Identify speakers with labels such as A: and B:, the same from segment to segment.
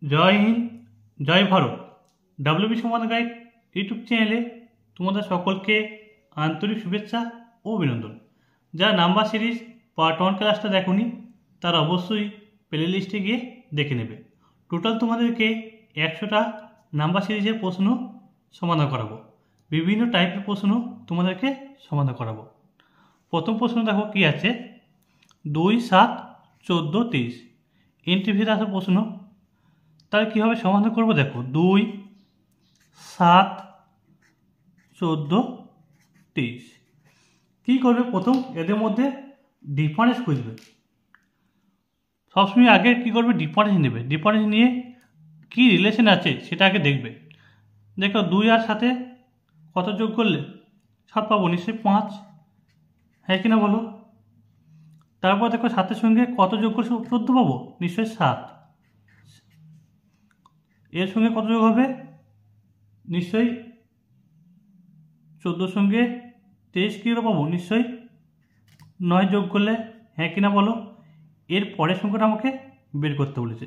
A: জয় হিন্দ, জয় Bharat. WB সমাধান guide YouTube চ্যানেলে তোমাদের সকলকে আন্তরিক শুভেচ্ছা ও অভিনন্দন। যারা নাম্বার সিরিজ পার্ট 1 ক্লাসটা দেখোনি তারা অবশ্যই প্লে লিস্টে গিয়ে দেখে নেবে। টোটাল তোমাদেরকে 100টা নাম্বার সিরিজের প্রশ্ন সমাধান করাবো। বিভিন্ন টাইপের প্রশ্ন তোমাদেরকে সমাধান করাবো। প্রথম প্রশ্ন দেখো কি আছে, 2, 7, 14, 23 এন্ট্রিভিতে আসা প্রশ্ন। তাহলে কীভাবে সমাধান করবো দেখো, 2, 7, 14, 23 কী করবে, প্রথম এদের মধ্যে ডিফারেন্স খুঁজবে। সবসময় আগে কী করবে, ডিফারেন্স নেবে। ডিফারেন্স নিয়ে কী রিলেশন আছে সেটা আগে দেখবে। দেখো 2 আর 7 কত যোগ করলে 7 পাবো, নিশ্চয়ই 5, হ্যাঁ কিনা বলো। তারপর দেখো 7-এর সঙ্গে কত যোগ করে 14 পাবো, নিশ্চয়ই 7। এর সঙ্গে কত যোগ হবে, নিশ্চয়ই 14-র সঙ্গে 23 কী পাবো, নিশ্চয়ই 9 যোগ করলে, হ্যাঁ কিনা বলো। এর পরের সংখ্যাটা আমাকে বের করতে বলেছে।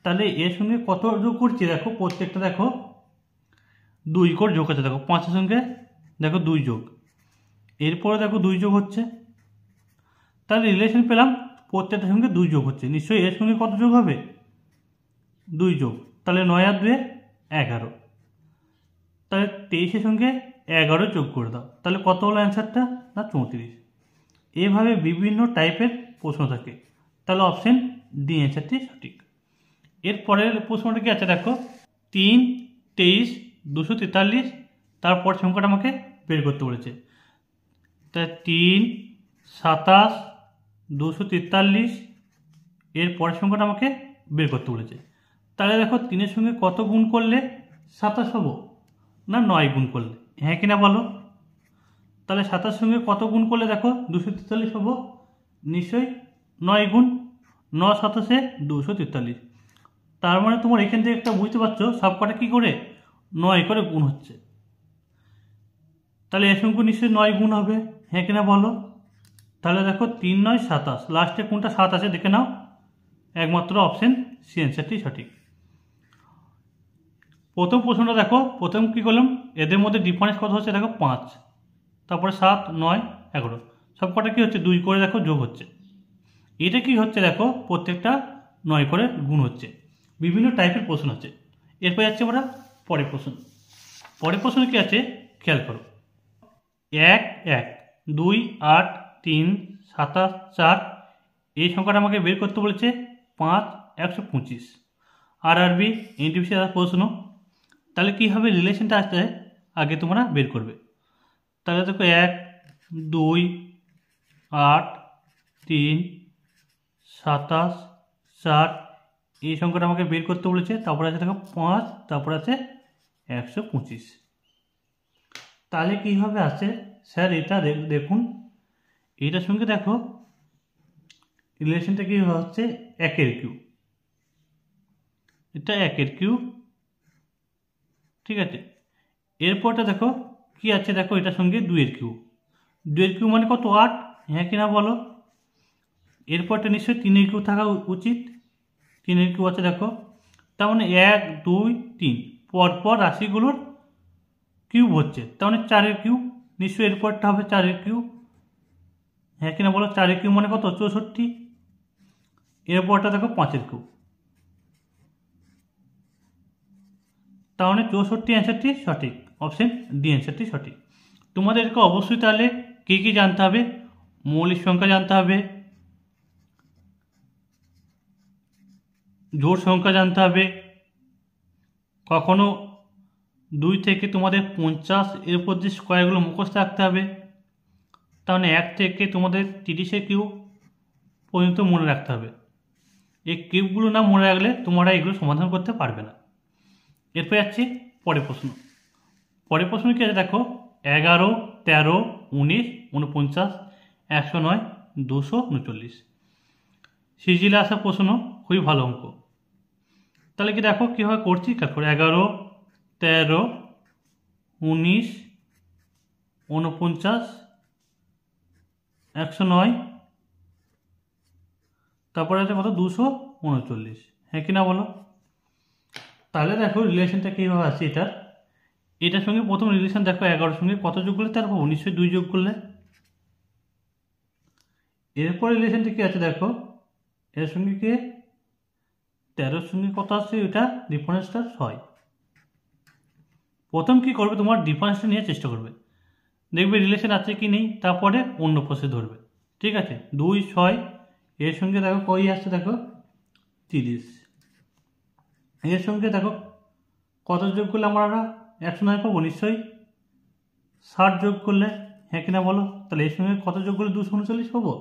A: তাহলে এর সঙ্গে কত যোগ করছি দেখো, প্রত্যেকটা দেখো 2 করে যোগ আছে। দেখো 5-এর সঙ্গে দেখো 2 যোগ, এরপরে দেখো 2 যোগ হচ্ছে। তাহলে রিলেশন পেলাম প্রত্যেকটার সঙ্গে 2 যোগ হচ্ছে, নিশ্চয়ই এর সঙ্গে কত যোগ হবে, 2 যোগ। তাহলে 9 আর 2 11। তাহলে 23-এর সঙ্গে 11 যোগ করে দাও, তাহলে কত হলো অ্যান্সারটা, না 34। এভাবে বিভিন্ন টাইপের প্রশ্ন থাকে। তাহলে অপশন ডি অ্যান্সারটি সঠিক। এরপরের প্রশ্নটা কি আছে দেখো, 3, 23, 243, তারপর সংখ্যাটা আমাকে বের করতে বলেছে। তাই 3, 27, 243, এর পরের সংখ্যাটা আমাকে বের করতে বলেছে। তাহলে দেখো 3-এর সঙ্গে কত গুণ করলে 27 হবো, না 9 গুণ করলে, হ্যাঁ কিনা বলো। তাহলে 27-এর সঙ্গে কত গুণ করলে দেখো 243 হবো, নিশ্চয়ই 9 গুণ, 9 27-এ 243। তার মানে তোমার এখান থেকে একটা বুঝতে পারছো সব কটা কী করে 9 করে গুণ হচ্ছে। তাহলে এর সঙ্গে নিশ্চয়ই 9 গুণ হবে, হ্যাঁ কিনা বলো। তাহলে দেখো 3, 9, 27, লাস্টে কোনটা 7 আছে দেখে নাও, একমাত্র অপশন সি অ্যান্সারটি সঠিক। প্রথম প্রশ্নটা দেখো, প্রথম কী করলাম, এদের মধ্যে ডিফারেন্স কত হচ্ছে দেখো 5, তারপরে 7, 9, 11, সব কটা কী হচ্ছে 2 করে দেখো যোগ হচ্ছে। এটা কি হচ্ছে দেখো, প্রত্যেকটা 9 করে গুণ হচ্ছে। বিভিন্ন টাইপের প্রশ্ন আছে। এরপর যাচ্ছে আমরা পরের প্রশ্ন। পরের প্রশ্ন কি আছে খেয়াল করো, 1, 1, 2, 8, 3, 27, 4 এই সংখ্যাটা আমাকে বের করতে বলেছে। 5, 125 আরআরবি এনটিপিসি প্রশ্ন। তাহলে কী হবে, রিলেশনটা আসতে আগে তোমরা বের করবে। তাহলে দেখো 1, 2, 8, 3, 27, 4 এই সংখ্যাটা আমাকে বের করতে বলেছে। তারপরে আছে দেখো 5, তারপরে আছে 125। তাহলে কীভাবে আছে স্যার, এটা দেখুন, এইটার সঙ্গে দেখো রিলেশনটা কী হচ্ছে, 1-এর কিউ, এটা 1-এর কিউ, ঠিক আছে। এরপরটা দেখো কি আছে, দেখো এটার সঙ্গে 2-এর কিউ, 2-এর কিউ মানে কত 8, হ্যাঁ কিনা বলো। এরপরটা নিশ্চয়ই 3-এর কিউ থাকা উচিত, 3-এর কিউ আছে দেখো। তার মানে 1, 2, 3 পরপর রাশিগুলোর কিউব হচ্ছে, তার মানে 4-এর কিউ, নিশ্চয়ই এরপরটা হবে 4-এর কিউ, হ্যাঁ কিনা বলো। 4-এর কিউ মানে কত 64। এরপরটা দেখো 5-এর কিউ, তার মানে 64 অ্যান্সারটি সঠিক, অপশন ডি অ্যান্সারটি সঠিক। তোমাদেরকে অবশ্যই তাহলে কী কী জানতে হবে, মৌলিক সংখ্যা জানতে হবে, জোড় সংখ্যা জানতে হবে, কখনো 2 থেকে তোমাদের 50 এর উপর যে স্কোয়ারগুলো মুখস্থ রাখতে হবে। তাহলে 1 থেকে তোমাদের 30-এর কিউব পর্যন্ত মনে রাখতে হবে। এই কিউবগুলো না মনে রাখলে তোমরা এগুলো সমাধান করতে পারবে না। এরপর যাচ্ছি পরের প্রশ্ন। পরের প্রশ্ন কি আছে দেখো, 11, 13, 19, 49, 109, 239 সিজিলে আসা প্রশ্ন, খুবই ভালো অঙ্ক। তাহলে কি দেখো কীভাবে করছি, দেখো 11, 13, 19, 49, 109, তারপরে আছে কত 239, হ্যাঁ কি না বলো? তাহলে দেখো রিলেশনটা কীভাবে আছে এটার সঙ্গে প্রথম রিলেশন দেখো 11-এর সঙ্গে কত যোগ করলে তার পাবো? নিশ্চয়ই 2 যোগ করলে। এরপর রিলেশনটা কী আছে দেখো, এর সঙ্গে কি 13-এর সঙ্গে কত আছে, এটা ডিফারেন্সটা 6। প্রথম কি করবে, তোমার ডিফারেন্সটা নিয়ে চেষ্টা করবে, দেখবে রিলেশন আছে কি নেই, তারপরে অন্য প্রসেস ধরবে। ঠিক আছে, 2, 6 এর সঙ্গে দেখো কই আসছে দেখো 30, এর সঙ্গে দেখো কত যোগ করলে আমরা 109 পাবো? নিশ্চয়ই 60 যোগ করলে, হ্যাঁ কিনা বলো? তাহলে এর সঙ্গে কত যোগ করলে 239 পাবো?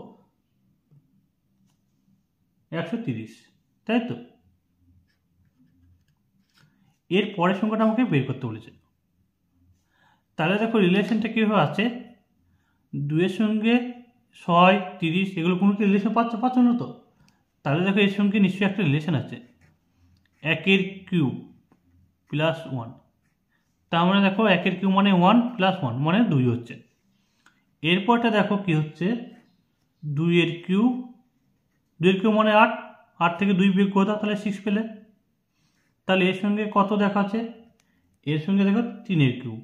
A: 130, তাই তো? এর পরের সংখ্যাটা আমাকে বের করতে বলেছে। তাহলে দেখো রিলেশনটা কীভাবে আছে, 2-এর সঙ্গে 6, 30 এগুলো কোনো কি রিলেশন পাচ্ছ না তো? তাহলে দেখো এর সঙ্গে নিশ্চয়ই একটা রিলেশন আছে, 1-এর কিউব প্লাস 1। তার মানে দেখো 1-এর কিউব মানে 1 প্লাস 1 মানে 2 হচ্ছে। এরপরটা দেখো কি হচ্ছে, 2-এর কিউব মানে 8, 8 থেকে 2 বিয়োগ করে দাও, তাহলে 6 পেলে। তাহলে এর সঙ্গে কত দেখাচ্ছে, এর সঙ্গে দেখো 3-এর কিউব,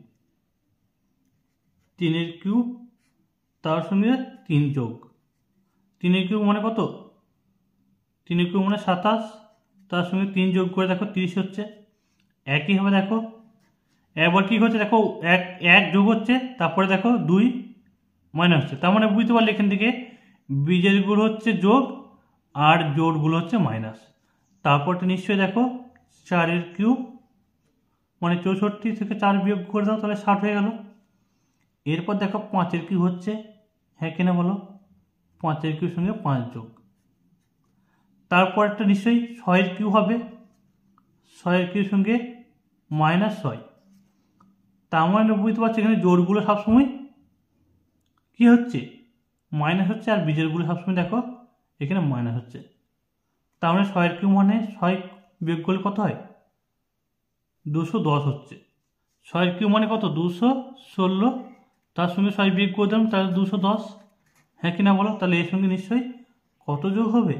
A: 3-এর কিউব তার সঙ্গে 3 যোগ, 3-এর কিউব মানে কত? 3-এর কিউব মানে 27, তার সঙ্গে 3 যোগ করে দেখো 30 হচ্ছে। একইভাবে দেখো একবার কী হচ্ছে দেখো, এক যোগ হচ্ছে, তারপরে দেখো 2 মাইনাস হচ্ছে। তার মানে বুঝতে পারলে এখান থেকে বীজেরগুলো হচ্ছে যোগ আর জোড়গুলো হচ্ছে মাইনাস। তারপরটা নিশ্চয়ই দেখো 4-এর কিউব মানে 64 থেকে 4 বিয়োগ করে দাও, তাহলে 60 হয়ে গেল। এরপর দেখো 5-এর কিউব হচ্ছে, হ্যাঁ কিনা বলো? 5-এর কিউব সঙ্গে 5 যোগ, তারপরটা নিশ্চয়ই 6-এর কিউব হবে, 6-এর কিউব সঙ্গে -6। তার মানে বুঝতে পারছি এখানে জোড়গুলো সবসময় কী হচ্ছে, মাইনাস হচ্ছে, আর বীজেরগুলো সবসময় দেখো এখানে মাইনাস হচ্ছে। তার মানে 6-এর কিউব মানে 6 বিয়োগ করলে কত হয়? 210 হচ্ছে। 6-এর কিউব মানে কত? 216, তার সঙ্গে 6 বিয়োগ করে দিলাম, তাহলে 210, হ্যাঁ কিনা বলো? তাহলে এর সঙ্গে নিশ্চয়ই কত যোগ হবে?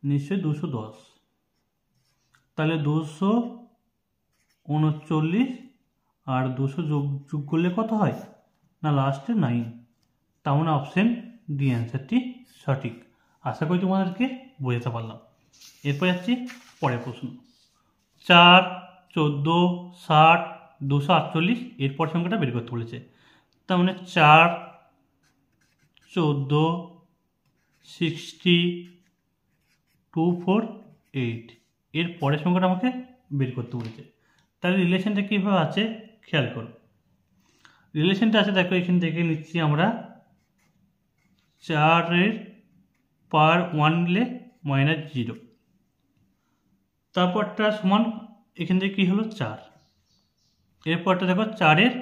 A: নিশ্চয়ই 210। তাহলে 239 আর 200 যোগ করলে কত হয় না, লাস্টে 9। তার মানে অপশন ডি অ্যান্সারটি সঠিক। আশা করি তোমাদেরকে বোঝাতে পারলাম। এরপর যাচ্ছি পরের প্রশ্ন। 4, 14, 60, 248 এরপর সংখ্যাটা বের করতে বলেছে। তার মানে 4, 14, 60, 248 এর পরের সংখ্যাটা আমাকে বের করতে বলেছে। তাহলে রিলেশনটা কীভাবে আছে খেয়াল করো। রিলেশনটা আছে দেখো, এখান থেকে নিচ্ছি আমরা 4-এর পাওয়ার 1 নিলে -0, তারপরটা সমান এখান থেকে কী হলো 4, এরপরটা দেখো 4-এর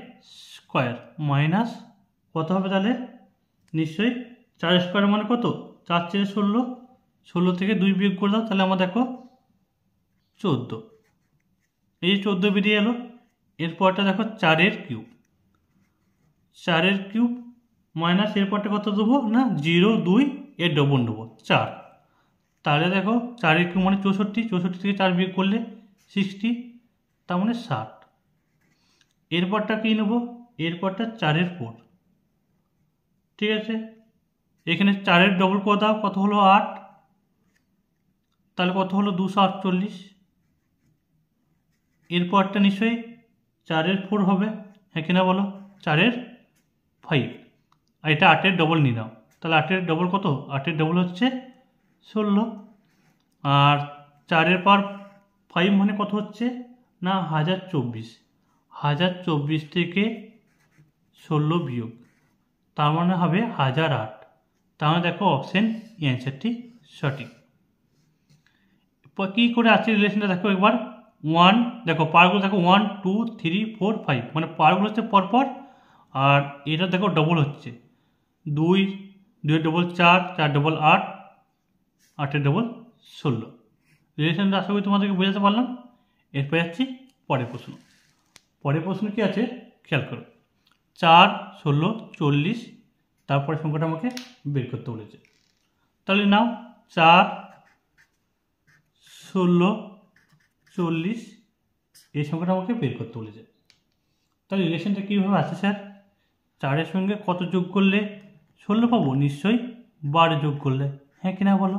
A: স্কোয়ার মাইনাস কত হবে, তাহলে নিশ্চয়ই 4-এর স্কোয়ার মানে কত? 4 × 16, 16 থেকে 2 বিয়োগ করে দাও, তাহলে আমার দেখো 14, এই 14 বেরিয়ে এলো। এরপরটা দেখো 4-এর কিউব, 4-এর কিউব মাইনাস এরপরটা কত দেবো না 0, 2 এর ডবল নেবো 4, তাহলে দেখো 4-এর কিউব মানে 64, 64 থেকে 4 বিয়োগ করলে 60, তার মানে 60। এরপরটা কী নেবো, এরপরটা 4-এর 4, ঠিক আছে, এখানে 4-এর ডবল করে দাও, কত হলো 8, তাহলে কত হলো 248। এরপরটা নিশ্চয়ই 4-এর 4 হবে, হ্যাঁ কিনা বলো? 4-এর 5, আর এটা 8-এর ডবল নিয়ে নাও, তাহলে 8-এর ডবল কত? 8-এর ডবল হচ্ছে 16, আর 4-এর পাওয়ার 5 মানে কত হচ্ছে না 1024, 1024 থেকে 16 বিয়োগ, তার মানে হবে 1008। তার মানে দেখো অপশন অ্যান্সারটি সঠিক। কী করে আছে রিলেশনটা দেখো একবার। 1 দেখো পাওয়ারগুলো দেখো 1, 2, 3, 4, 5 মানে পাওয়ারগুলো হচ্ছে পরপর, আর এটা দেখো ডবল হচ্ছে 2, 2 ডবল 4, 4 ডবল 8, 8 ডবল 16। রিলেশনটা আশা করি তোমাদেরকে বোঝাতে পারলাম। এরপর যাচ্ছি পরের প্রশ্ন। পরের প্রশ্ন কি আছে খেয়াল করো। 4, 16, 40 তারপরে সংখ্যাটা আমাকে বের করতে বলেছে। তাহলে নাও 4, 16, 40 এই সংখ্যাটা আমাকে বের করতে বলেছে। তাহলে রিলেশনটা কীভাবে আছে স্যার? 4-এর সঙ্গে কত যোগ করলে 16 পাবো? নিশ্চয়ই 12 যোগ করলে, হ্যাঁ কিনা বলো?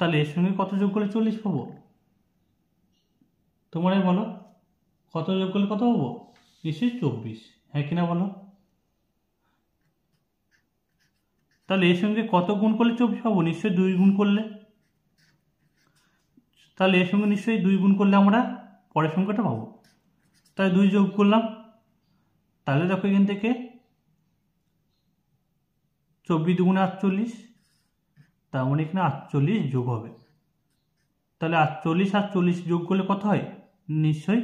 A: তাহলে এর সঙ্গে কত যোগ করলে 40 পাবো? তোমরাই বলো, কত যোগ করলে কত পাবো? নিশ্চয়ই 24, হ্যাঁ কিনা বলো? তাহলে এর সঙ্গে কত গুণ করলে 24 পাবো? নিশ্চয়ই 2 গুণ করলে। তাহলে এর সঙ্গে নিশ্চয়ই 2 গুণ করলে আমরা পরের সংখ্যাটা পাবো। তাহলে 2 যোগ করলাম। তাহলে দেখো এখান থেকে 24 দুগুণে 48, তার মানে এখানে 48 যোগ হবে। তাহলে 48 আর 40 যোগ করলে কত হয়? নিশ্চয়ই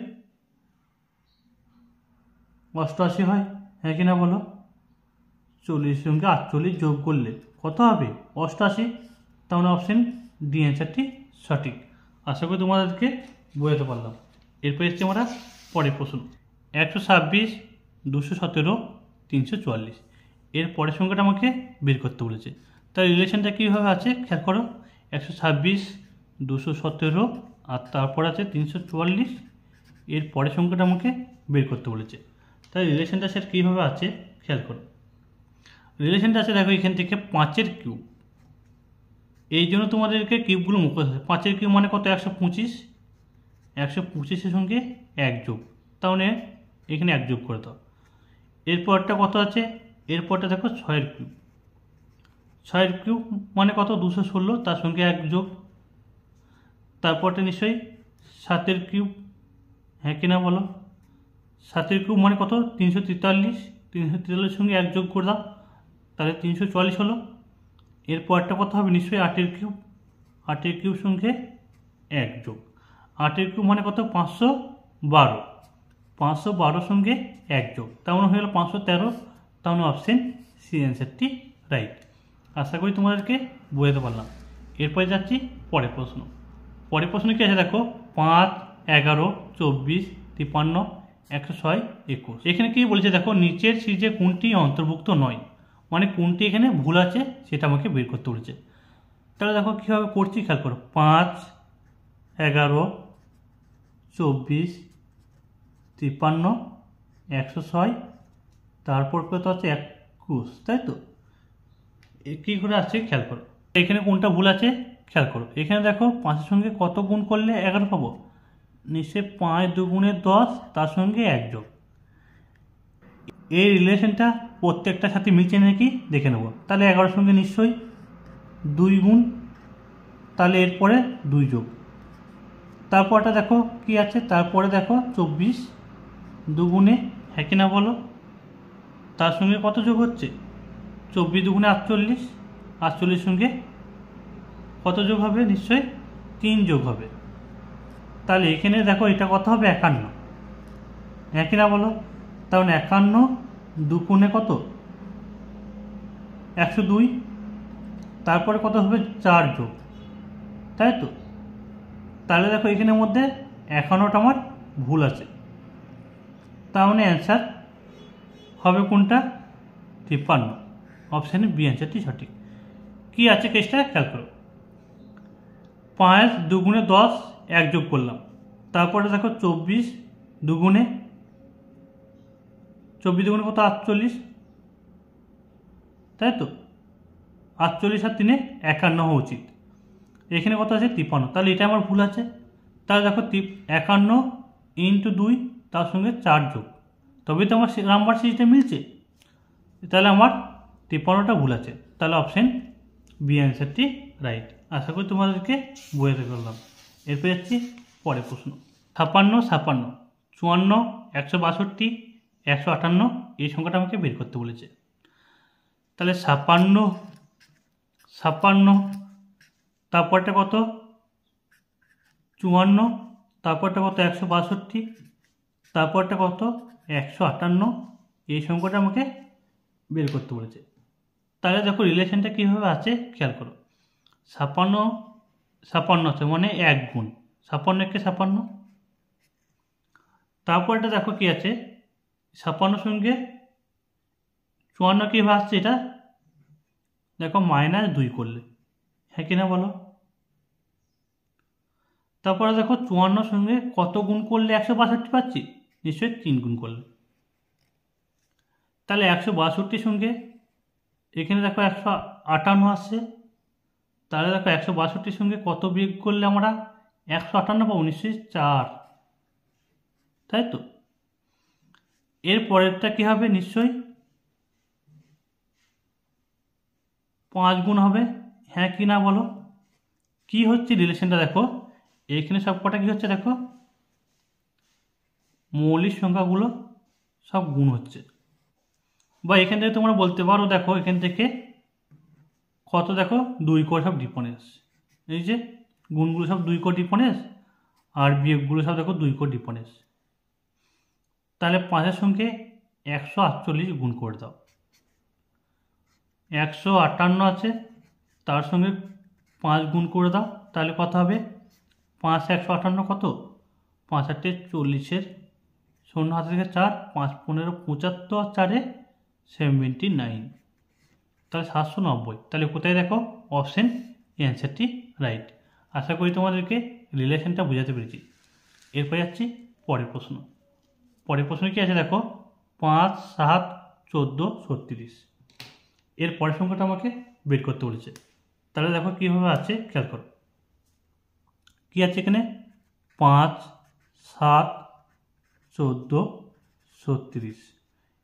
A: 88 হয়, হ্যাঁ কিনা বলো? 40 সঙ্গে 48 যোগ করলে কত হবে? 88। তাহলে অপশন ডি অ্যান্সারটি সঠিক। আশা করি তোমাদেরকে বোঝাতে পারলাম। এরপর এসছি আমরা পরের প্রশ্ন। 126, 217, 344 এর পরের সংখ্যাটা আমাকে বের করতে বলেছে। তার রিলেশনটা কীভাবে আছে খেয়াল করো। 126, 217 আর তারপর আছে 344, এর পরের সংখ্যাটা আমাকে বের করতে বলেছে। তাই রিলেশনটা স্যার কীভাবে আছে খেয়াল করো। রিলেশনটা আছে দেখো এখান থেকে 5-এর কিউব, এই জন্য তোমাদেরকে কিউবগুলো মুখস্থ আছে। 5-এর কিউব মানে কত? 125, 125-এর সঙ্গে 1 যোগ, তাহলে এখানে 1 যোগ করে দাও। এরপরটা কত আছে? এরপরটা দেখো 6-এর কিউব, 6-এর কিউব মানে কত? 216, তার সঙ্গে 1 যোগ। তারপরটা নিশ্চয়ই 7-এর কিউব, হ্যাঁ কিনা বলো? 7-এর কিউব মানে কত? 343, 343-এর সঙ্গে 1 যোগ করে দাও, তাহলে 344 হলো। এরপরটা কত হবে? নিশ্চয়ই 8-এর কিউব, 8-এর কিউব সঙ্গে 1 যোগ। 8-এর কিউব মানে কত? 512, 512 সঙ্গে 1 যোগ, তার মানে হয়ে গেল 513। তাহলে অপশন সি অ্যান্সারটি রাইট। আশা করি তোমাদেরকে বোঝাতে পারলাম। এরপরে যাচ্ছি পরের প্রশ্ন। পরের প্রশ্ন কি আছে দেখো। 5, 11, 24, 53, 106, 21 এখানে কি বলেছে দেখো, নিচের সিরিজে কোনটি অন্তর্ভুক্ত নয়, মানে কোনটি এখানে ভুল আছে সেটা আমাকে বের করতে বলেছে। তাহলে দেখো কীভাবে করছি খেয়াল করো। 5, 11, 24, 53, 106, তারপর কত আছে? 21, তাই তো? কী করে আসছে খেয়াল করো। এখানে কোনটা ভুল আছে খেয়াল করো। এখানে দেখো 5-এর সঙ্গে কত গুণ করলে 11 পাবো? নিশ্চয়ই 5 দুগুণে 10, তার সঙ্গে 1 যোগ। এই রিলেশনটা প্রত্যেকটার সাথে মিলছে নাকি দেখে নেব। তাহলে 11-এর সঙ্গে নিশ্চয়ই 2 গুণ, তাহলে এরপরে 2 যোগ। তারপরটা দেখো কি আছে? তারপরে দেখো 24 দুগুণে, হ্যাঁ কিনা বলো? তার সঙ্গে কত যোগ হচ্ছে? 24 দুগুণে 48, 48 সঙ্গে কত যোগ হবে? নিশ্চয়ই 3 যোগ হবে। তাহলে এখানে দেখো এটা কত হবে? 51, হ্যাঁ কিনা বলো? তাহলে 51 দুগুণে কত? 102, তারপরে কত হবে? 4 যোগ, তাই তো? তাহলে দেখো এখানের মধ্যে 51টা আমার ভুল আছে, তার মানে অ্যান্সার হবে কোনটা? 53। অপশানে বি অ্যান্সারটি সঠিক। কি আছে কেসটা খেয়াল করো। 5 দুগুণে 10, 1 যোগ করলাম। তারপরে দেখো 24 দুগুণে, 24 দুগুণে কত? 48, তাই তো? 48 আর 3 51 হওয়া উচিত। এখানে কত আছে? 53, তাহলে এটা আমার ভুল আছে। তাহলে দেখো 51 ইন্টু 2, তার সঙ্গে 4 যোগ, তবেই তো আমার নাম্বার সিরিজটা মিলছে। তাহলে আমার 53টা ভুল আছে, তাহলে অপশান বি অ্যান্সারটি রাইট। আশা করি তোমাদেরকে বোঝাতে পারলাম। এরপর যাচ্ছি পরের প্রশ্ন। 56, 56, 54, 162, 158 এই সংখ্যাটা আমাকে বের করতে বলেছে। তাহলে 56, 56, তারপরটা কত? 54, তারপরটা কত? 162, তারপরটা কত? 158, এই সংখ্যাটা আমাকে বের করতে বলেছে। তাহলে দেখো রিলেশনটা কীভাবে আছে খেয়াল করো। 56, 56 আছে মানে 1 গুণ, 56-কে 56। তারপরটা দেখো কি আছে? 56 সঙ্গে 54 কীভাবে আসছে এটা দেখো, -2 করলে, হ্যাঁ কিনা বলো? তারপরে দেখো 54 সঙ্গে কত গুণ করলে 162 পাচ্ছি, নিশ্চয়ই 3 গুণ করলে। তাহলে 162 সঙ্গে এখানে দেখো 158 আসছে, তাহলে দেখো 162 সঙ্গে কত বিয়োগ করলে আমরা 158 পাবো, নিশ্চয়ই 4, তাই তো। এর পরেরটা কি হবে, নিশ্চয়ই 5 গুণ হবে, হ্যাঁ কি না বলো। কি হচ্ছে রিলেশনটা দেখো, এখানে সব কটা কি হচ্ছে দেখো, মৌলিক সংখ্যাগুলো সব গুণ হচ্ছে। বা এখান থেকে তোমরা বলতে পারো দেখো এখান থেকে কত দেখো 2 করে সব ডিফারেন্স, এই যে গুণগুলো সব 2 করে ডিফারেন্স আর বিয়োগগুলো সব দেখো 2 করে ডিফারেন্স। তাহলে 5-এর সঙ্গে 148 গুণ করে দাও। 158 আছে, তার সঙ্গে 5 গুণ করে দাও, তাহলে কত হবে, 5 158 কত, 5 8 40, 0 হাতে থেকে 4, 5 15 75, 4 79, তাহলে 790। তাহলে কোথায় দেখো অপশন অ্যান্সারটি রাইট। আশা করি তোমাদেরকে রিলেশনটা বোঝাতে পেরেছি। এরপর যাচ্ছি পরের প্রশ্ন। পরের প্রশ্ন কি আছে দেখো, 5 7 14 36, এর পরের সংখ্যাটা আমাকে বের করতে বলেছে। তাহলে দেখো কীভাবে আছে খেয়াল করো। কী আছে এখানে, 5 7 14 36,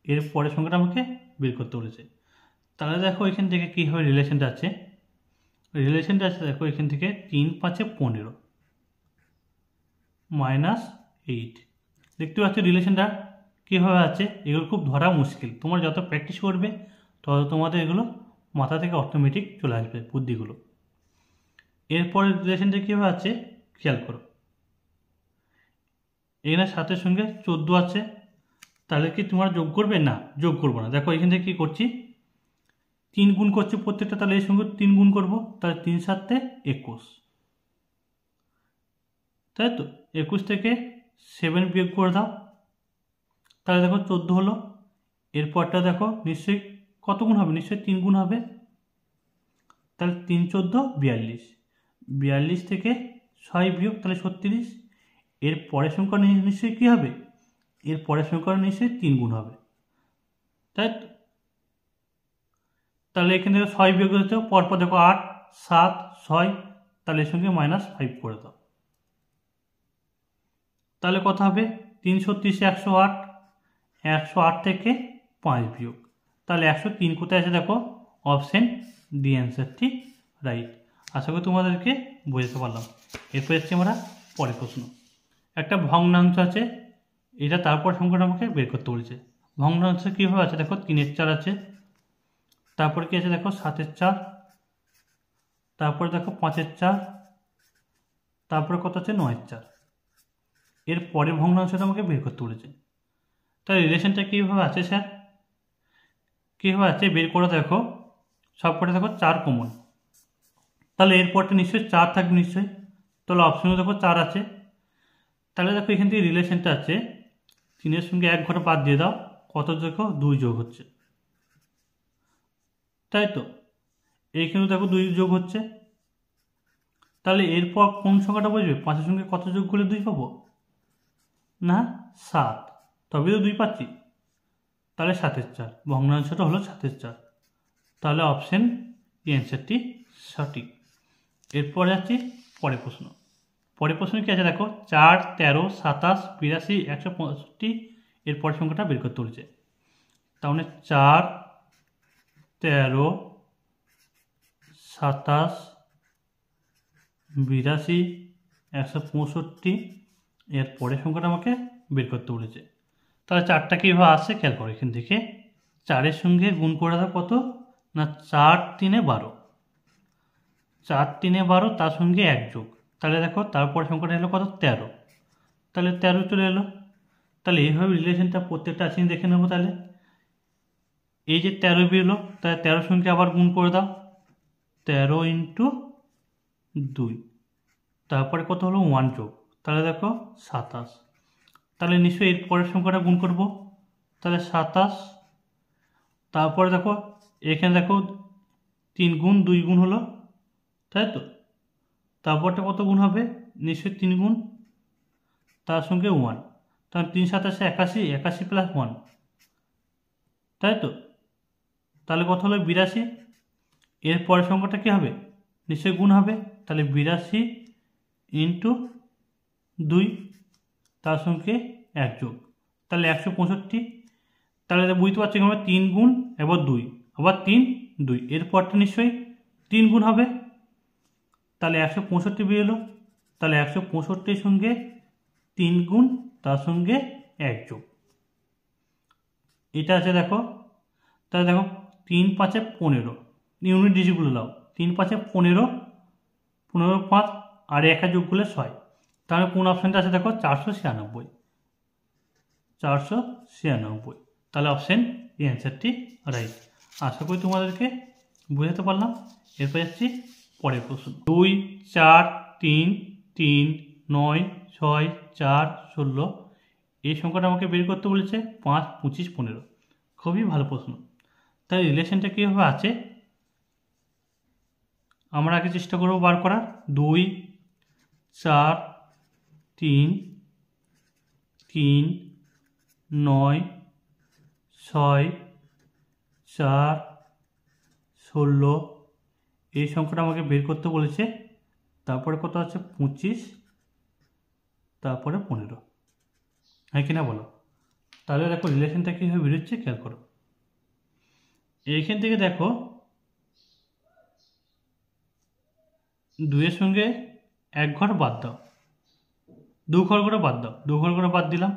A: এর পরের সংখ্যাটা আমাকে বের করতে বলেছে। তাহলে দেখো এখান থেকে কীভাবে রিলেশনটা আছে, রিলেশনটা আছে দেখো এখান থেকে 3 5 15 -8, দেখতে পাচ্ছ রিলেশনটা কীভাবে আছে। এগুলো খুব ধরা মুশকিল, তোমরা যত প্র্যাকটিস করবে তত তোমাদের এগুলো মাথা থেকে অটোমেটিক চলে আসবে বুদ্ধিগুলো। এরপরে রিলেশনটা কীভাবে আছে খেয়াল করো, এখানে 7-এর সঙ্গে 14 আছে, তাহলে কি তোমরা যোগ করবে, না যোগ করবো না। দেখো এখান থেকে কী করছি, 3 গুণ করছে প্রত্যেকটা, তাহলে এর সঙ্গে 3 গুণ করবো, তাহলে 3 7 21, তাই তো। 21 থেকে 7 বিয়োগ করে দাও, তাহলে দেখো 14 হলো। এরপরটা দেখো নিশ্চয়ই কত গুণ হবে, নিশ্চয়ই 3 গুণ হবে, তাহলে 3 14 42, 42 থেকে 6 বিয়োগ, তাহলে 36। এর পরের সংখ্যা নিশ্চয়ই কী হবে, এর পরের সংখ্যা নিশ্চয়ই 3 গুণ হবে, তাই তো। তাহলে এখান থেকে 6 বিয়োগ হচ্ছে, পরপর দেখো 8 7 6, তাহলে এর সঙ্গে -5 করে দাও, তাহলে কত হবে, 330 108, 108 থেকে 5 বিয়োগ, তাহলে 103 কোথায় আছে দেখো, অপশন ডি অ্যান্সারটি রাইট। আশা করি তোমাদেরকে বোঝাতে পারলাম। এরপর যাচ্ছি আমরা পরের প্রশ্ন। একটা ভগ্নাংশ আছে, এটা তারপর সংখ্যাটা আমাকে বের করতে বলেছে। ভগ্নাংশ কীভাবে আছে দেখো, 3-এর 4 আছে, তারপর কি আছে দেখো 7-এর 4, তারপরে দেখো 5-এর 4, তারপরে কত আছে 9-এর 4, এর পরের ভগ্নাংশটা আমাকে বের করতে বলেছে। তাহলে রিলেশনটা কীভাবে আছে স্যার, কীভাবে আছে বের করে দেখো, সবকটা দেখো 4 কমন, তাহলে এরপরটা নিশ্চয়ই 4 থাকবে নিশ্চয়ই, তাহলে অপশনে দেখো 4 আছে। তাহলে দেখো এখান থেকে রিলেশনটা আছে, 3-এর সঙ্গে 1 ঘরে বাদ দিয়ে দাও, কত দেখো 2 যোগ হচ্ছে, তাই তো। এইখানেও দেখো 2 যোগ হচ্ছে, তাহলে এরপর কোন সংখ্যাটা বুঝবে, 5-এর সঙ্গে কত যোগ করলে 2 পাবো, না 7, তবে তো 2 পাচ্ছি, তাহলে 7-এর 4, ভগ্নাংশটা হলো 7-এর 4, তাহলে অপশন অ্যান্সারটি সঠিক। এরপর যাচ্ছি পরের প্রশ্ন। পরের প্রশ্ন কি আছে দেখো, 4 13 27 82 165, এরপর সংখ্যাটা বের করতে বলেছে। তাহলে 4 13 27 82 165, এর পরের সংখ্যাটা আমাকে বের করতে বলেছে। তাহলে 4টা কীভাবে আসছে খেয়াল করো, এখান থেকে 4-এর সঙ্গে গুণ করে দাও কত, না 4 3 12, 4 3 12, তার সঙ্গে 1 যোগ, তাহলে দেখো তারপরে সংখ্যাটা এলো কত 13, তাহলে 13 চলে এলো। তাহলে এইভাবে রিলেশনটা প্রত্যেকটা আছে দেখে নেবো। তাহলে এই যে 13 বেরোলো, তাহলে 13 সঙ্গে আবার গুণ করে দাও, 13 × 2, তারপরে কত হলো 1 যোগ, তাহলে দেখো 27, তাহলে নিশ্চয়ই এর পরের সংখ্যাটা গুণ করব, তাহলে 27, তারপরে দেখো এখানে দেখো 3 গুণ 2 গুণ হলো, তাই তো। তারপরটা কত গুণ হবে, নিশ্চয়ই 3 গুণ, তার সঙ্গে 1, তাহলে 3 × 7 = 81, 81 + 1, তাই তো? তাহলে কত হলো? 82। এর পরের সংখ্যাটা কী হবে? নিশ্চয়ই গুণ হবে, তাহলে 82 × 2, তার সঙ্গে 1 যোগ, তাহলে 165। তাহলে বুঝতে পারছি আমরা 3 গুণ এবার 2, আবার 3 2, এর পরটা নিশ্চয়ই 3 গুণ হবে, তাহলে 165 বেরোলো। তাহলে 165 সঙ্গে 3 গুণ, তার সঙ্গে 1 যোগ, এটা আছে দেখো। তাহলে দেখো 3 × 5 = 15, ইউনিট ডিজিটগুলো দাও। 3 × 5 = 15, 15 × 5 আর 1 যোগ করলে 6, তাহলে কোন অপশানটা আছে দেখো? 496, 496। তাহলে অপশান এই অ্যান্সারটি রাইট। আশা করি তোমাদেরকে বোঝাতে পারলাম। এরপর যাচ্ছি পরের প্রশ্ন। 2 4 3 3 9 6 4 16, এই সংখ্যাটা আমাকে বের করতে বলেছে। 5 25 15, খুবই ভালো প্রশ্ন। তাই রিলেশনটা কীভাবে আছে আমরা আগে চেষ্টা করব বার করার। 2 4 3 3 9 6 4 16, এই সংখ্যাটা আমাকে বের করতে বলেছে। তারপরে কত আছে? 25, তারপরে 15, হ্যাঁ কিনা বলো? তাহলে দেখো রিলেশনটা কীভাবে বেরোচ্ছে খেয়াল করো। এইখান থেকে দেখো 2 এর সঙ্গে 1 ঘর বাদ দাও, 2 ঘর করে বাদ দাও, 2 ঘর করে বাদ দিলাম।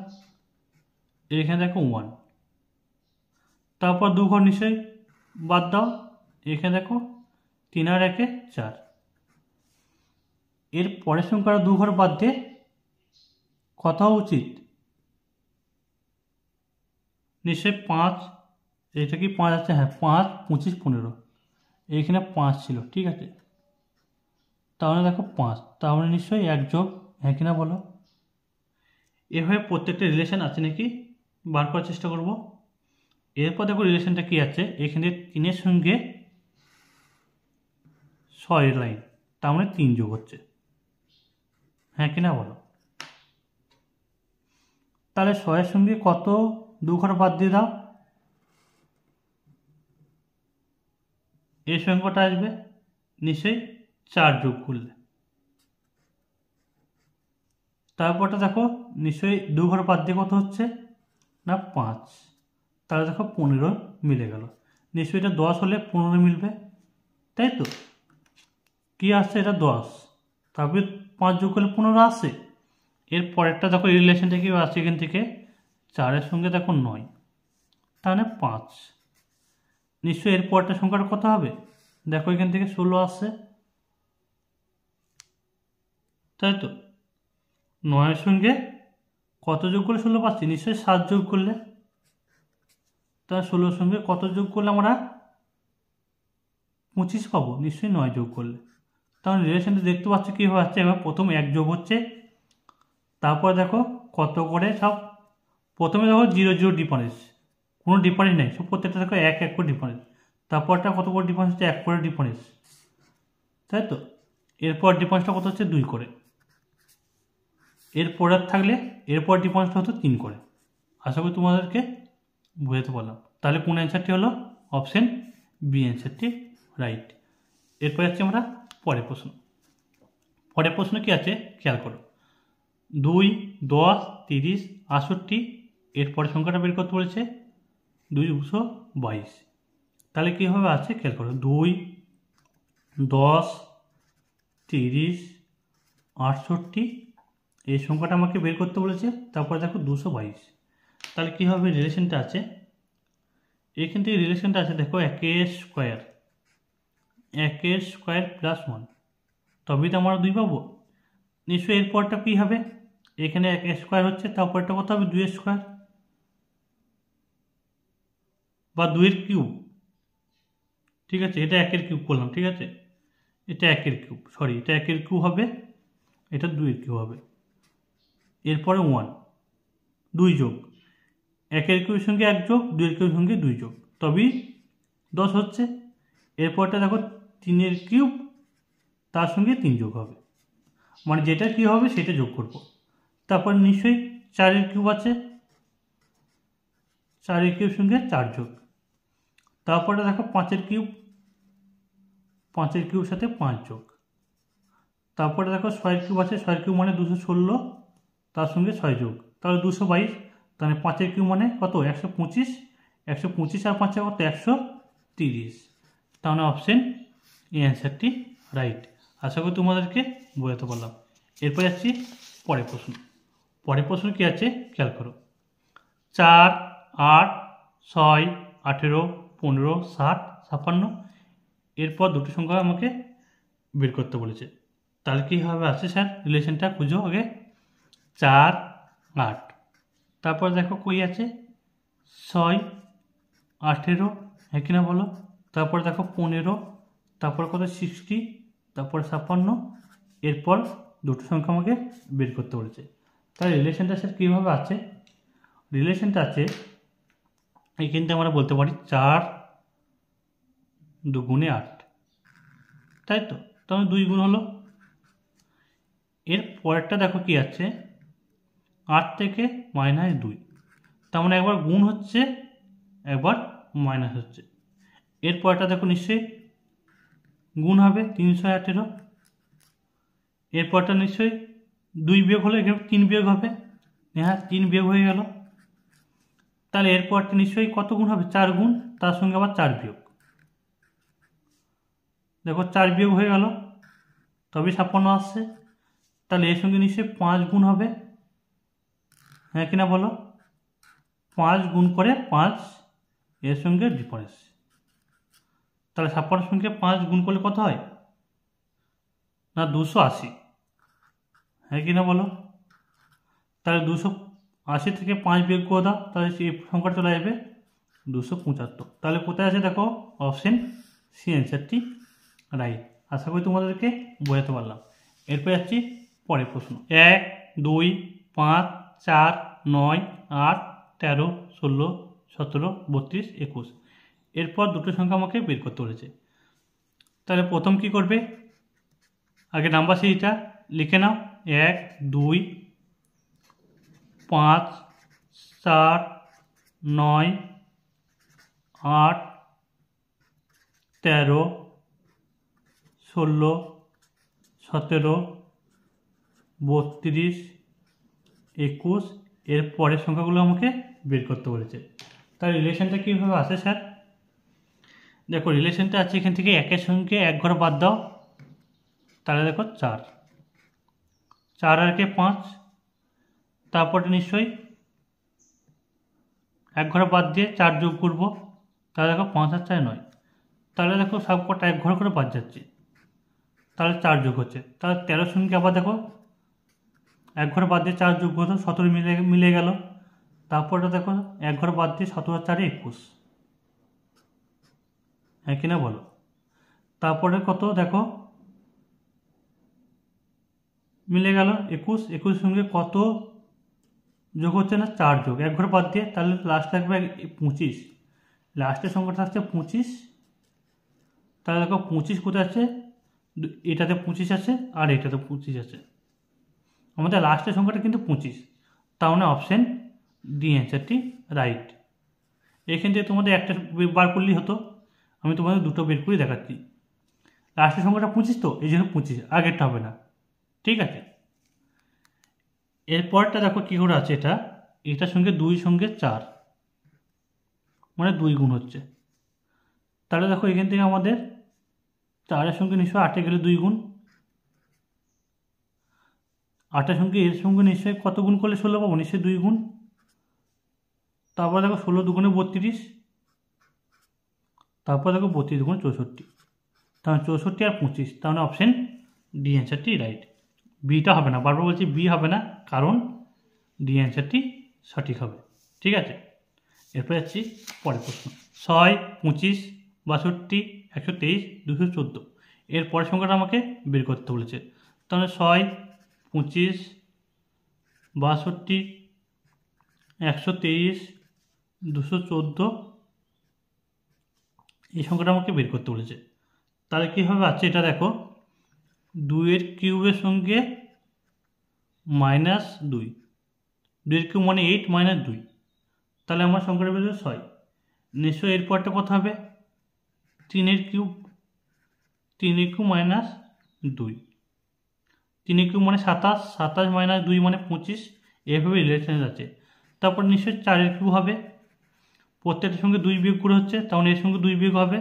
A: এখানে দেখো 1, তারপর 2 ঘর নিশ্চয়ই বাদ দাও, এখানে দেখো 3 আর 1 4, এর পরের সংখ্যাটা 2 ঘর বাদ দিয়ে কত হওয়া উচিত? নিশ্চয়ই 5, এটা কি 5 আছে? হ্যাঁ, 5 25 15, এইখানে 5 ছিল, ঠিক আছে। তাহলে দেখো 5, তাহলে নিশ্চয়ই 1 যোগ, হ্যাঁ কিনা বলো? এভাবে প্রত্যেকটা রিলেশন আছে নাকি বার করার চেষ্টা করব। এরপর দেখো রিলেশনটা কি আছে, এখানে 3 এর সঙ্গে 6 লাইন, তার মানে 3 যোগ হচ্ছে, হ্যাঁ কিনা বলো? তাহলে 6 এর সঙ্গে কত 2 ঘর বাদ দিয়ে দাও, এই সংখ্যাটা আসবে নিশ্চয়ই 4 যোগ করলে। তারপরটা দেখো নিশ্চয়ই 2 ঘর বাদ দিয়ে কত হচ্ছে না 5, তাহলে দেখো 15 মিলে গেল। নিশ্চয়ই এটা 10 হলে 15 মিলবে, তাই তো? কি আসছে? এটা 10, তারপরে 5 যোগ করলে 15 আসছে। এর পরেরটা দেখো রিলেশনটা কি আসছে, এখান থেকে 4 এর সঙ্গে দেখো 9, তাহলে 5, নিশ্চয়ই এর পরেরটা সংখ্যাটা কত হবে? দেখো এখান থেকে 16 আসছে, তাই তো? 9 এর সঙ্গে কত যোগ করলে 16 পাচ্ছি? নিশ্চয়ই 7 যোগ করলে। তাহলে 16 এর সঙ্গে কত যোগ করলে আমরা 25 পাবো? নিশ্চয়ই 9 যোগ করলে। তাহলে রিলেশনটা দেখতে পাচ্ছ কীভাবে হচ্ছে। এবার প্রথম 1 যোগ হচ্ছে, তারপরে দেখো কত করে সব, প্রথমে দেখো 0 0 ডিফারেন্স, কোনো ডিফারেন্স নেই, সব প্রত্যেকটা দেখো 1 1 করে ডিফারেন্স। তারপরটা কত করে ডিফারেন্স হচ্ছে? 1 করে ডিফারেন্স, তাই তো? এরপর ডিফারেন্সটা কত হচ্ছে? 2 করে। এরপর থাকলে এরপর ডিফারেন্সটা হতো 3 করে। আশা করি তোমাদেরকে বোঝাতে পারলাম। তাহলে কোন অ্যান্সারটি হলো? অপশন বি অ্যান্সারটি রাইট। এরপর যাচ্ছি আমরা পরের প্রশ্ন। পরের প্রশ্ন কি আছে খেয়াল করো। 2 10 30 68, এরপরে সংখ্যাটা বের করতে বলেছে 222। তাহলে কীভাবে আছে খেয়াল করো। 2 10 30 68, এই সংখ্যাটা আমাকে বের করতে বলেছে, তারপরে দেখো 222। তাহলে কীভাবে রিলেশনটা আছে, এখান থেকে রিলেশনটা আছে দেখো 1 স্কোয়ার, 1 স্কোয়ার প্লাস 1, তবেই তো আমরা 2 পাবো। নিশ্চয়ই এরপরটা কী হবে? এখানে 1 স্কোয়ার হচ্ছে, তারপরটা কত হবে? 2 স্কোয়ার বা 2 এর কিউব, ঠিক আছে? এটা 1 এর কিউব করলাম, ঠিক আছে? এটা 1 এর কিউব, সরি এটা 1 এর কিউব হবে, এটা 2 এর কিউব হবে। এরপরে 1 2 যোগ, 1 এর কিউবের সঙ্গে 1 যোগ, 2 এর কিউবের সঙ্গে 2 যোগ, তবেই 10 হচ্ছে। এরপরটা দেখো 3 এর কিউব, তার সঙ্গে 3 যোগ হবে। মানে যেটা কী হবে সেটা যোগ করব। তারপর নিশ্চয়ই 4 কিউব আছে, 4 কিউব সঙ্গে 4 যোগ। তারপরে দেখো 5 কিউব, 5 কিউব সাথে 5 যোগ। তারপরে দেখো 6 কিউব আছে, 6 কিউব মানে 216, তার সঙ্গে 6 যোগ, তাহলে 222। তাহলে 5 কিউব মানে কত? 125, 125 আর 5 কত? 130। তাহলে অপশন এই অ্যান্সারটি রাইট। আশা করি তোমাদেরকে বোঝাতে পারলাম। এরপর যাচ্ছি পরের প্রশ্ন। পরের প্রশ্ন কী আছে খেয়াল করো। 4, 8, 6, 18, 15, 60, 56। এরপর দুটো সংখ্যা আমাকে বের করতে বলেছে। তাহলে কীভাবে আছে স্যার? রিলেশনটা খুঁজো আগে। 4, 8, তারপর দেখো কই আছে 6, 18, হ্যাঁ কিনা বলো। তারপর দেখো 15, তারপর কত 60, তারপর 56। এরপর দুটো সংখ্যা আমাকে বের করতে বলেছে। তাহলে রিলেশনটা স্যার কীভাবে আছে? রিলেশনটা আছে এইখানটা আমরা বলতে পারি 4 2 8, তাই তো? তাহলে 2 গুণ হলো। এর পরেরটা দেখো কি আছে 8 থেকে -2, তার মানে একবার গুণ হচ্ছে একবার মাইনাস হচ্ছে। এর পরেরটা দেখো নিশ্চয়ই গুণ হবে 318। এর পরটা নিশ্চয়ই 2 বিয়োগ হলে এখানে 3 বিয়োগ হবে, হ্যাঁ 3 বিয়োগ হয়ে গেল। তাহলে এর পরটা নিশ্চয়ই কত গুণ হবে? 4 গুণ, তার সঙ্গে আবার 4 বিয়োগ। দেখো 4 বিয়োগ হয়ে গেল, তবে 56 আসছে। তাহলে এর সঙ্গে নিশ্চয়ই 5 গুণ হবে, হ্যাঁ কিনা বলো। 5 গুণ করে 5, এর সঙ্গে ডিফারেন্স। তাহলে 56 সঙ্গে 5 গুণ করলে কত হয়? না 280, হ্যাঁ কিনা বলো। তাহলে 280 থেকে 5 বিয়োগ করে দাও, তাহলে সেই সংখ্যাটা চলে আসবে 275। তাহলে কোথায় আছে দেখো অপশন সি অ্যান্সারটি রাইট। আশা করি তোমাদেরকে বোঝাতে পারলাম। এরপর যাচ্ছি পরের প্রশ্ন। 1, 2, 5, 4, 9, 8, 13, 16, 17, 32, 21। এরপর দুটো সংখ্যা আমাকে বের করতে বলেছে। তাহলে প্রথম কি করবে? আগে নাম্বার সিরিজটা লিখে নাও। 1, 2, 5, 4, 9, 8, 13, 16, 17, 32, 21। এর পরের সংখ্যাগুলো আমাকে বের করতে বলেছে। তার রিলেশনটা কীভাবে আসে স্যার? দেখো রিলেশনটা আছে এখান থেকে 1-এর সঙ্গে 1 ঘর বাদ দাও, তাহলে দেখো 4, 4 আর 1 5। তারপরে নিশ্চয়ই 1 ঘর বাদ দিয়ে 4 যোগ করব, তাহলে দেখো 5 আর 4 9। তাহলে দেখো সব কটা 1 ঘর করে বাদ যাচ্ছে, তাহলে 4 যোগ হচ্ছে। তাহলে 13 সঙ্গে আবার দেখো 1 ঘর বাদ দিয়ে 4 যোগ হতো, 17 মিলে গেল। তারপরে দেখো 1 ঘর বাদ দিয়ে 17 আর 4 21, হ্যাঁ কিনা বলো। তারপরে কত দেখো মিলে গেল 21, 21 সঙ্গে কত যোগ হচ্ছে না 4 যোগ, 1 ঘর বাদ দিয়ে, তাহলে লাস্ট থাকবে 25। লাস্টের সংখ্যাটা থাকছে 25। তাহলে দেখো 25 কোথায় আছে? এটাতে 25 আছে আর এটাতে 25 আছে। আমাদের লাস্টের সংখ্যাটা কিন্তু 25, তাহলে অপশন ডি অ্যান্সারটি রাইট। এখান থেকে তোমাদের একটা বার করলেই হতো, আমি তোমাদের দুটো বের করে দেখাচ্ছি। লাস্টের সংখ্যাটা 25, তো এই জন্য 25, আগেরটা হবে না, ঠিক আছে। এরপরটা দেখো কী করে আছে, এটার সঙ্গে 2 সঙ্গে 4, মানে 2 গুণ হচ্ছে। তাহলে দেখো এখান থেকে আমাদের 4-এর সঙ্গে নিশ্চয়ই 8-এ গেলে 2 গুণ, 8-এর সঙ্গে এর সঙ্গে নিশ্চয়ই কত গুণ করলে 16 পাবো? নিশ্চয়ই 2 গুণ। তারপর দেখো 16 2 32, তারপর দেখো 32 2 64, তাহলে 64 আর 25, তাহলে অপশন ডি অ্যান্সারটি রাইট। বিটা হবে না, বারবার বলছি বি হবে না, কারণ ডি অ্যান্সারটি সঠিক হবে, ঠিক আছে। এরপর যাচ্ছি পরের প্রশ্ন। 6, 25, 62, 123, 214। এর পরের সংখ্যাটা আমাকে বের করতে বলেছে। তাহলে 6, 25, 62, 123, 214, এই সংখ্যাটা আমাকে বের করতে বলেছে। তাহলে কীভাবে আছে এটা দেখো, 2 এর কিউবের সঙ্গে মাইনাস 2, 2 কিউব মানে 8 মাইনাস 2, তাহলে আমার সংখ্যাটা বেরোবে 6। নিশ্চয়ই এরপরটা কত হবে? 3 কিউব, 3 কিউব মাইনাস 2, 3 কিউব মানে 27, 27 মাইনাস 2 মানে 25, এভাবে রিলেশন আছে। তারপর নিশ্চয়ই 4 কিউব হবে, প্রত্যেকটার সঙ্গে 2 বিয়োগ করে হচ্ছে, তখন এর সঙ্গে 2 বিয়োগ হবে,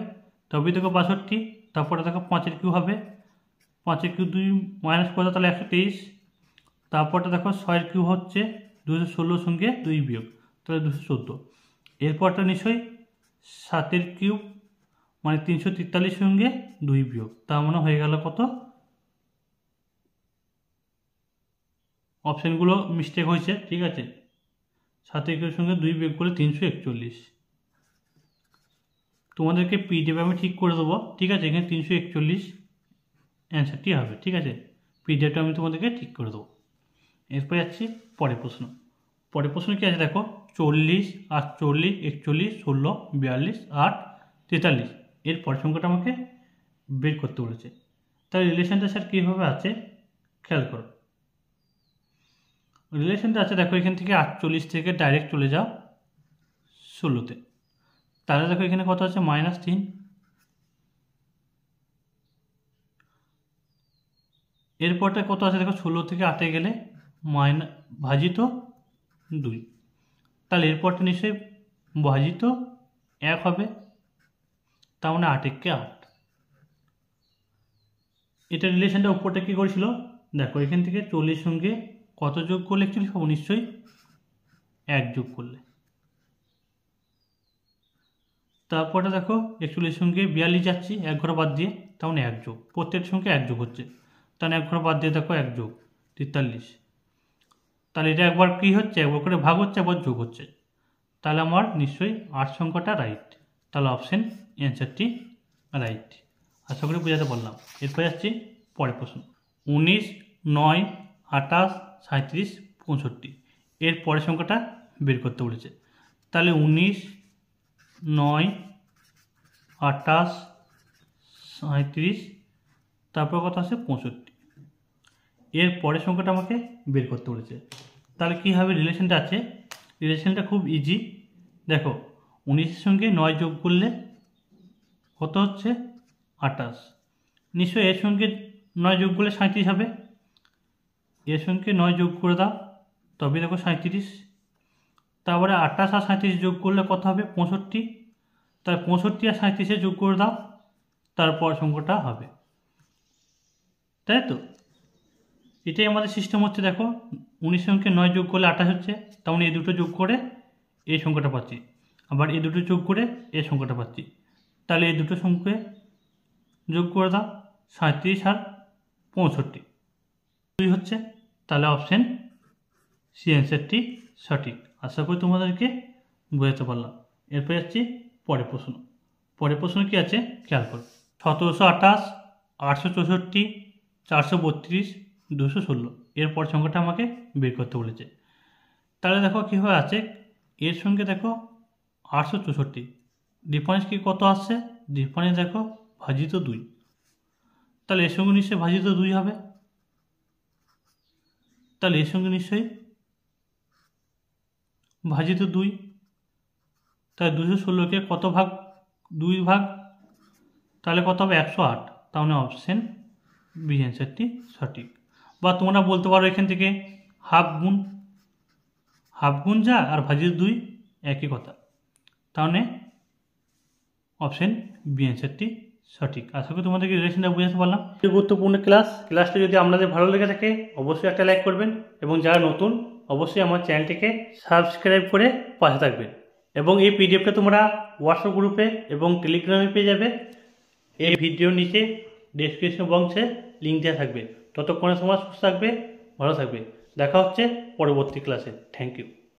A: তবে দেখো 62। তারপরে দেখো 5 কিউব হবে, 5 কিউব 2 মাইনাস কত, তাহলে 123। তারপরটা দেখো 6 কিউব হচ্ছে 216 সঙ্গে 2 বিয়োগ, তাহলে 214। এরপরটা নিশ্চয়ই 7 কিউব মানে 343 সঙ্গে 2 বিয়োগ, তার মানে হয়ে গেল কত? অপশানগুলো মিস্টেক হয়েছে, ঠিক আছে। 7 কিউবের সঙ্গে 2 বিয়োগ করে 341। তোমাদেরকে পিডিএফ আমি ঠিক করে দেবো, ঠিক আছে। এখানে 341 অ্যান্সারটি হবে, ঠিক আছে। পিডিএফটা আমি তোমাদেরকে ঠিক করে দেবো। এরপর যাচ্ছি পরের প্রশ্ন। পরের প্রশ্ন কী আছে দেখো, 40, 48, 41, 16, 42, 8, 43, এর পরের সংখ্যাটা আমাকে বের করতে বলেছে। তাই রিলেশনটা স্যার কীভাবে আছে খেয়াল করো। রিলেশনটা আছে দেখো, এখান থেকে 48 থেকে ডাইরেক্ট চলে যাও 16তে, তাহলে দেখো এখানে কত আছে? -3। এরপরটা কত আছে দেখো, 16 থেকে 8-এ গেলে ভাজিত 2, তাহলে এরপরটা নিশ্চয়ই ভাজিত 1 হবে, তার মানে 8 একে 8। এটা রিলেশনটা উপরটা কী করেছিল দেখো, এখান থেকে 40 সঙ্গে কত যোগ করলে 41 পাবো? নিশ্চয়ই 1 যোগ করলে। তারপরটা দেখো 41 সঙ্গে 42 যাচ্ছি 1 ঘর বাদ দিয়ে, তেমন 1 যোগ, প্রত্যেক সঙ্গে 1 যোগ হচ্ছে, তাহলে 1 ঘর বাদ দিয়ে দেখো 1 যোগ 43। তাহলে এটা একবার কী হচ্ছে, একবার করে ভাগ হচ্ছে, একবার যোগ হচ্ছে, তাহলে আমার নিশ্চয়ই 8 সংখ্যাটা রাইট। তাহলে অপশন অ্যান্সারটি রাইট। আশা করি বোঝাতে পারলাম। এরপর যাচ্ছি পরের প্রশ্ন। 19, 9, 28, 37, 65, এর পরের সংখ্যাটা বের করতে বলেছে। তাহলে 19, 9, 28, 37, তারপর কত আছে? 65, এর পরের সংখ্যাটা আমাকে বের করতে বলেছে। তাহলে কী হবে রিলেশনটা আছে? রিলেশনটা খুব ইজি। দেখো 19-এর সঙ্গে 9 যোগ করলে কত হচ্ছে? 28। নিশ্চয়ই এর সঙ্গে 9 যোগ করলে 37 হবে, এর সঙ্গে 9 যোগ করে দাও, তবে দেখো 37। তারপরে 28 আর 37 যোগ করলে কত হবে? 65। তাহলে 65 আর 37-এ যোগ করে দাও, তারপর সংখ্যাটা হবে, তাই তো? এটাই আমাদের সিস্টেম হচ্ছে। দেখো 19 সঙ্গে 9 যোগ করলে 28 হচ্ছে, তেমন এই দুটো যোগ করে এই সংখ্যাটা পাচ্ছি, আবার এই দুটো যোগ করে এই সংখ্যাটা পাচ্ছি। তাহলে এই দুটো সংখ্যা যোগ করে দাও, 37 আর 65 2 হচ্ছে, তাহলে অপশান সি অ্যান্সারটি সঠিক। আশা করি তোমাদেরকে বোঝাতে পারলাম। এরপর যাচ্ছি পরের প্রশ্ন। পরের প্রশ্ন কী আছে খেয়াল করো। 1728, 864, 432, 216, এরপর সংখ্যাটা আমাকে বের করতে বলেছে। তাহলে দেখো কীভাবে আছে, এর সঙ্গে দেখো 864, ডিফারেন্স কি কত আসছে? ডিফারেন্স দেখো ভাজিত 2, তাহলে এর সঙ্গে নিশ্চয়ই ভাজিত 2 হবে, তাহলে এর সঙ্গে নিশ্চয়ই ভাজিত 2, তাহলে 216কে কত ভাগ? 2 ভাগ, তাহলে কত হবে? 108। তাহলে অপশান বি অ্যান্সারটি সঠিক। বা তোমরা বলতে পারো এখান থেকে হাফ গুণ যা আর ভাজিত 2 একই কথা, তাহলে অপশান বি অ্যান্সারটি সঠিক। আশা করি তোমাদেরকে রিলেশনটা বুঝাতে পারলাম। গুরুত্বপূর্ণ ক্লাসটি যদি আপনাদের ভালো লেগে থাকে অবশ্যই একটা লাইক করবেন, এবং যারা নতুন অবশ্যই আমার চ্যানেলটিকে সাবস্ক্রাইব করে পাশে থাকবেন। এবং এই পিডিএফটা তোমরা হোয়াটসঅ্যাপ গ্রুপে এবং টেলিগ্রামে পেয়ে যাবে। এই ভিডিওর নিচে ডেসক্রিপশন বক্সে লিঙ্ক দেওয়া থাকবে। ততক্ষণে তোমরা সুস্থ থাকবে, ভালো থাকবে। দেখা হচ্ছে পরবর্তী ক্লাসে। Thank you.